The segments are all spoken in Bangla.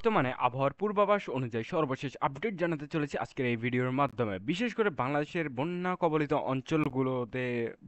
বর্তমানে আবহাওয়ার পূর্বাভাস অনুযায়ী সর্বশেষ আপডেট জানাতে চলেছি আজকের এই ভিডিওর মাধ্যমে। বিশেষ করে বাংলাদেশের বন্যা কবলিত অঞ্চলগুলোতে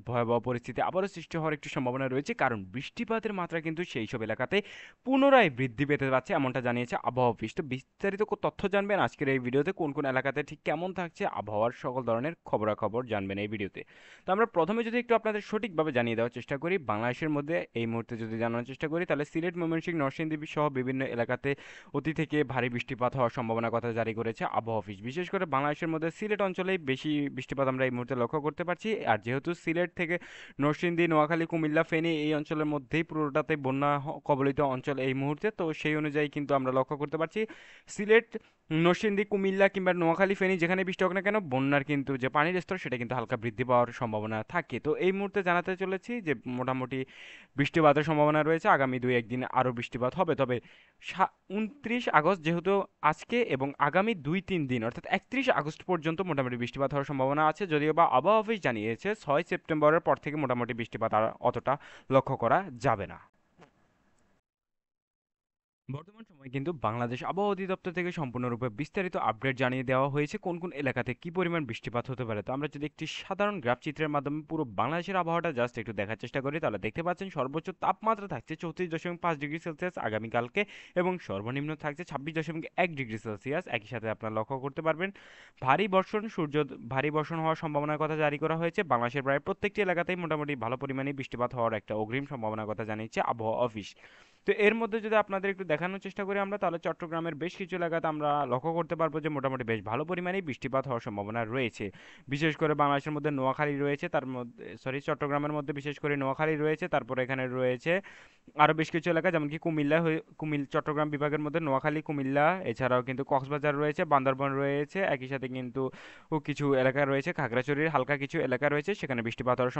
ভয়াবহ পরিস্থিতি আবারও সৃষ্টি হওয়ার একটু সম্ভাবনা রয়েছে, কারণ বৃষ্টিপাতের মাত্রা কিন্তু সেই সব এলাকাতে পুনরায় বৃদ্ধি পেতে যাচ্ছে, এমনটা জানিয়েছে আবহাওয়া অফিস। তো বিস্তারিত তথ্য জানবেন আজকের এই ভিডিওতে, কোন কোন এলাকাতে ঠিক কেমন থাকছে আবহাওয়ার সকল ধরনের খবরাখবর জানবেন এই ভিডিওতে। তো আমরা প্রথমে যদি একটু আপনাদের সঠিকভাবে জানিয়ে দেওয়ার চেষ্টা করি, বাংলাদেশের মধ্যে এই মুহূর্তে যদি জানানোর চেষ্টা করি, তাহলে সিলেট, ময়মনসিংহ, নরসিংদী সহ বিভিন্ন এলাকাতে অতি থেকে ভারী বৃষ্টিপাত হওয়ার সম্ভাবনার কথা জারি করেছে আবহাওয়া অফিস। বিশেষ করে বাংলাদেশের মধ্যে সিলেট অঞ্চলেই বেশি বৃষ্টিপাত আমরা এই মুহূর্তে লক্ষ্য করতে পারছি। আর যেহেতু সিলেট থেকে নরসিংদী, নোয়াখালী, কুমিল্লা, ফেনী এই অঞ্চলের মধ্যেই পুরোটাতে বন্যা কবলিত অঞ্চল এই মুহূর্তে, তো সেই অনুযায়ী কিন্তু আমরা লক্ষ্য করতে পারছি সিলেট, নরসিংদী, কুমিল্লা কিংবা নোয়াখালী, ফেনী যেখানে বৃষ্টি হোক না কেন, বন্যার কিন্তু যে পানির স্তর সেটা কিন্তু হালকা বৃদ্ধি পাওয়ার সম্ভাবনা থাকে। তো এই মুহূর্তে জানাতে চলেছি যে মোটামুটি বৃষ্টিপাতের সম্ভাবনা রয়েছে, আগামী 2-1 দিন আরও বৃষ্টিপাত হবে। তবে 29 আগস্ট যেহেতু আজকে এবং আগামী 2-3 দিন অর্থাৎ 31 আগস্ট পর্যন্ত মোটামুটি বৃষ্টিপাত হওয়ার সম্ভাবনা আছে, যদিও বা আবহাওয়া অফিস জানিয়েছে 6 সেপ্টেম্বরের পর থেকে মোটামুটি বৃষ্টিপাত আর অতটা লক্ষ্য করা যাবে না। বর্তমান সময়ে কিন্তু বাংলাদেশ আবহাওয়া অধিদপ্তর থেকে সম্পূর্ণরূপে বিস্তারিত আপডেট জানিয়ে দেওয়া হয়েছে কোন কোন এলাকাতে কি পরিমাণ বৃষ্টিপাত হতে পারে। তো আমরা যদি একটি সাধারণ গ্রাফ চিত্রের মাধ্যমে পুরো বাংলাদেশের আবহাওয়াটা জাস্ট একটু দেখার চেষ্টা করি, তাহলে দেখতে পাচ্ছেন সর্বোচ্চ তাপমাত্রা থাকছে 34.5 ডিগ্রি সেলসিয়াস আগামীকালকে, এবং সর্বনিম্ন থাকছে 26.1 ডিগ্রি সেলসিয়াস। একই সাথে আপনারা লক্ষ্য করতে পারবেন ভারী বর্ষণ হওয়ার সম্ভাবনার কথা জারি করা হয়েছে। বাংলাদেশের প্রায় প্রত্যেকটি এলাকাতেই মোটামুটি ভালো পরিমাণে বৃষ্টিপাত হওয়ার একটা অগ্রিম সম্ভাবনার কথা জানিয়েছে আবহাওয়া অফিস। তো এর মধ্যে যদি আপনাদের একটু দেখানোর চেষ্টা করি আমরা, তাহলে চট্টগ্রামের বেশ কিছু এলাকাতে আমরা লক্ষ্য করতে পারবো যে মোটামুটি বেশ ভালো পরিমাণেই বৃষ্টিপাত হওয়ার সম্ভাবনা রয়েছে। বিশেষ করে বাংলাদেশের মধ্যে নোয়াখালী রয়েছে, তার মধ্যে চট্টগ্রামের মধ্যে বিশেষ করে নোয়াখালী রয়েছে, তারপরে এখানে রয়েছে আরও বেশ কিছু এলাকা, যেমন কি চট্টগ্রাম বিভাগের মধ্যে নোয়াখালী, কুমিল্লা, এছাড়াও কিন্তু কক্সবাজার রয়েছে, বান্দরবান রয়েছে, একই সাথে কিন্তু কিছু এলাকা রয়েছে খাগড়াছড়ির হালকা কিছু এলাকা রয়েছে, সেখানে বৃষ্টিপাত হওয়ার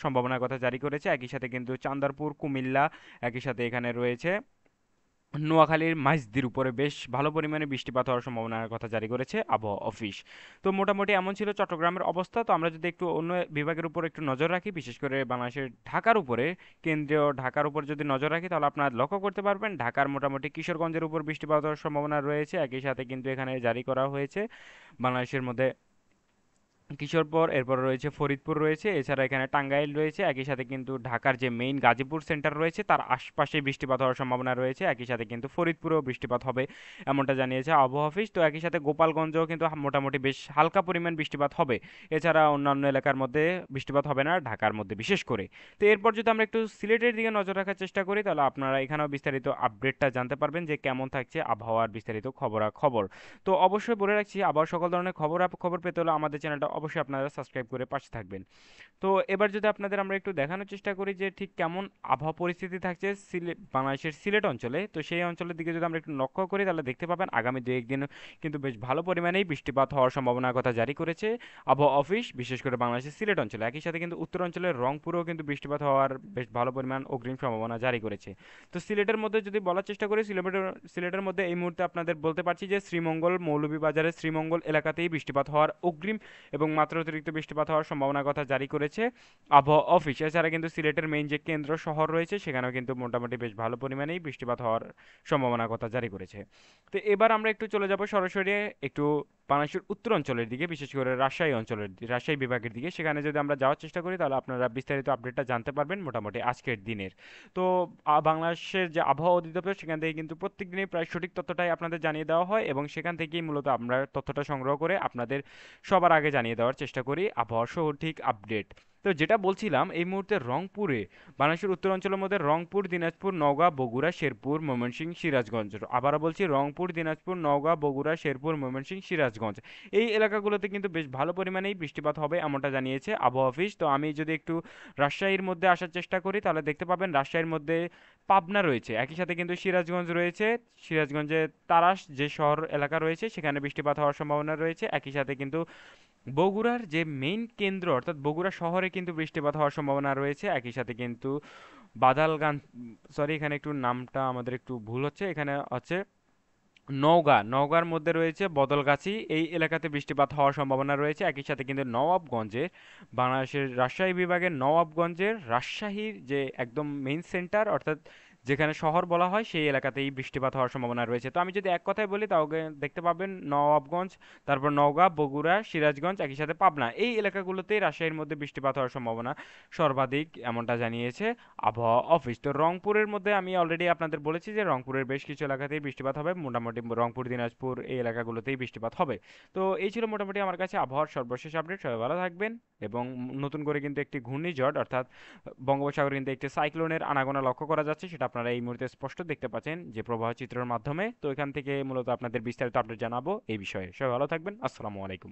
সম্ভাবনার কথা জারি করেছে। একই সাথে কিন্তু চান্দারপুর, কুমিল্লা, একই সাথে এখানে রয়েছে নোয়াখালীর মাইজদির উপরে বেশ ভালো পরিমাণে বৃষ্টিপাত হওয়ার সম্ভাবনার কথা জারি করেছে আবহাওয়া অফিস। তো মোটামুটি এমন ছিল চট্টগ্রামের অবস্থা। তো আমরা যদি একটু অন্য বিভাগের উপর একটু নজর রাখি, বিশেষ করে বাংলাদেশের ঢাকার উপরে, কেন্দ্রীয় ঢাকার উপর যদি নজর রাখি, তাহলে আপনারা লক্ষ্য করতে পারবেন ঢাকার মোটামুটি কিশোরগঞ্জের উপর বৃষ্টিপাত হওয়ার সম্ভাবনা রয়েছে। একই সাথে কিন্তু এখানে জারি করা হয়েছে বাংলাদেশের মধ্যে কিশোরগঞ্জ, এরপর রয়েছে ফরিদপুর রয়েছে, এছাড়া এখানে টাঙ্গাইল রয়েছে। একই সাথে কিন্তু ঢাকার যে মেইন গাজীপুর সেন্টার রয়েছে তার আশপাশে বৃষ্টিপাত হওয়ার সম্ভাবনা রয়েছে। একই সাথে কিন্তু ফরিদপুরেও বৃষ্টিপাত হবে, এমনটা জানিয়েছে আবহাওয়া অফিস। তো একই সাথে গোপালগঞ্জেও কিন্তু মোটামুটি বেশ হালকা পরিমাণ বৃষ্টিপাত হবে। এছাড়া অন্যান্য এলাকার মধ্যে বৃষ্টিপাত হবে না, ঢাকার মধ্যে বিশেষ করে। তো এরপর যদি আমরা একটু সিলেটের দিকে নজর রাখার চেষ্টা করি, তাহলে আপনারা এখানেও বিস্তারিত আপডেটটা জানতে পারবেন যে কেমন থাকছে আবহাওয়ার বিস্তারিত খবরাখবর। তো অবশ্যই বলে রাখছি, আবার সকল ধরনের খবর পেতে হলে আমাদের চ্যানেলটা অবশ্যই আপনারা সাবস্ক্রাইব করে পাশে থাকবেন। তো এবার যদি আপনাদের আমরা একটু দেখানোর চেষ্টা করি যে ঠিক কেমন আবহাওয়া পরিস্থিতি থাকছে বাংলাদেশের সিলেট অঞ্চলে, তো সেই অঞ্চলের দিকে যদি আমরা একটু লক্ষ্য করি, তাহলে দেখতে পাবেন আগামী 2-1 দিন কিন্তু বেশ ভালো পরিমাণেই বৃষ্টিপাত হওয়ার সম্ভাবনার কথা জারি করেছে আবহাওয়া অফিস, বিশেষ করে বাংলাদেশের সিলেট অঞ্চলে। একই সাথে কিন্তু উত্তর অঞ্চলের রংপুরেও কিন্তু বৃষ্টিপাত হওয়ার বেশ ভালো পরিমাণ অগ্রিম সম্ভাবনা জারি করেছে। তো সিলেটের মধ্যে যদি বলার চেষ্টা করি, সিলেটের মধ্যে এই মুহূর্তে আপনাদের বলতে পারছি যে শ্রীমঙ্গল, মৌলভীবাজারের শ্রীমঙ্গল এলাকাতেই বৃষ্টিপাত হওয়ার অগ্রিম এবং মাত্রা অতিরিক্ত বৃষ্টিপাত হওয়ার সম্ভাবনার কথা জারি করেছে আবহাওয়া অফিস। এছাড়া কিন্তু সিলেটের মেইন যে কেন্দ্র শহর রয়েছে সেখানেও কিন্তু মোটামুটি বেশ ভালো পরিমাণেই বৃষ্টিপাত হওয়ার সম্ভাবনার কথা জারি করেছে। তো এবার আমরা একটু চলে যাব সরাসরি একটু বাংলাদেশের উত্তর অঞ্চলের দিকে, বিশেষ করে রাজশাহী বিভাগের দিকে। সেখানে যদি আমরা যাওয়ার চেষ্টা করি, তাহলে আপনারা বিস্তারিত আপডেটটা জানতে পারবেন মোটামুটি আজকের দিনের। তো বাংলাদেশের যে আবহাওয়া অধিদপ্তর সেখান থেকে কিন্তু প্রত্যেক দিনই প্রায় সঠিক তথ্যটাই আপনাদের জানিয়ে দেওয়া হয়, এবং সেখান থেকেই মূলত আমরা তথ্যটা সংগ্রহ করে আপনাদের সবার আগে জানিয়ে দেওয়ার চেষ্টা করি আবহাওয়ার সঠিক আপডেট। তো যেটা বলছিলাম, এই মুহূর্তে রংপুরে, বাংলাদেশের উত্তরাঞ্চলের মধ্যে রংপুর, দিনাজপুর, নওগাঁ, বগুড়া, শেরপুর, ময়মনসিংহ, সিরাজগঞ্জ, আবারও বলছি রংপুর, দিনাজপুর, নওগাঁ, বগুড়া, শেরপুর, ময়মনসিংহ, সিরাজগঞ্জ এই এলাকাগুলোতে কিন্তু বেশ ভালো পরিমাণেই বৃষ্টিপাত হবে, এমনটা জানিয়েছে আবহাওয়া অফিস। তো আমি যদি একটু রাজশাহীর মধ্যে আসার চেষ্টা করি, তাহলে দেখতে পাবেন রাজশাহীর মধ্যে পাবনা রয়েছে, একই সাথে কিন্তু সিরাজগঞ্জ রয়েছে। সিরাজগঞ্জে তারাস যে শহর এলাকা রয়েছে সেখানে বৃষ্টিপাত হওয়ার সম্ভাবনা রয়েছে। একই সাথে কিন্তু বগুড়ার যে মেইন কেন্দ্র অর্থাৎ বগুড়া শহরে কিন্তু বৃষ্টিপাত হওয়ার সম্ভাবনা রয়েছে। একই সাথে কিন্তু বাদালগান, সরি এখানে একটু নামটা আমাদের একটু ভুল হচ্ছে, এখানে হচ্ছে নওগাঁর মধ্যে রয়েছে বদলগাছি, এই এলাকাতে বৃষ্টিপাত হওয়ার সম্ভাবনা রয়েছে। একই সাথে কিন্তু নওয়াবগঞ্জের, বাংলাদেশের রাজশাহী বিভাগের নওয়াবগঞ্জের রাজশাহীর যে একদম মেইন সেন্টার অর্থাৎ যেখানে শহর বলা হয় সেই এলাকাতেই বৃষ্টিপাত হওয়ার সম্ভাবনা রয়েছে। তো আমি যদি এক কথায় বলি তাহলে দেখতে পাবেন নবাবগঞ্জ, তারপর নওগাঁ, বগুড়া, সিরাজগঞ্জ, একই সাথে পাবনা, এই এলাকাগুলোতেই রাজশাহীর মধ্যে বৃষ্টিপাত হওয়ার সম্ভাবনা সর্বাধিক, এমনটা জানিয়েছে আবহাওয়া অফিস। তো রংপুরের মধ্যে আমি অলরেডি আপনাদের বলেছি যে রংপুরের বেশ কিছু এলাকাতেই বৃষ্টিপাত হবে, মোটামুটি রংপুর, দিনাজপুর এই এলাকাগুলোতেই বৃষ্টিপাত হবে। তো এই ছিল মোটামুটি আমার কাছে আবহাওয়ার সর্বশেষ আপডেট। সবাই ভালো থাকবেন। এবং নতুন করে কিন্তু একটি ঘূর্ণিঝড় অর্থাৎ বঙ্গোপসাগরে কিন্তু একটি সাইক্লোনের আনাগোনা লক্ষ্য করা যাচ্ছে, সেটা আপনারা এই মুহূর্তে স্পষ্ট দেখতে পাচ্ছেন যে প্রবাহ চিত্রের মাধ্যমে। তো এখান থেকে মূলত আপনাদের বিস্তারিত আপডেট জানাবো এই বিষয়ে। সবাই ভালো থাকবেন। আসসালামু আলাইকুম।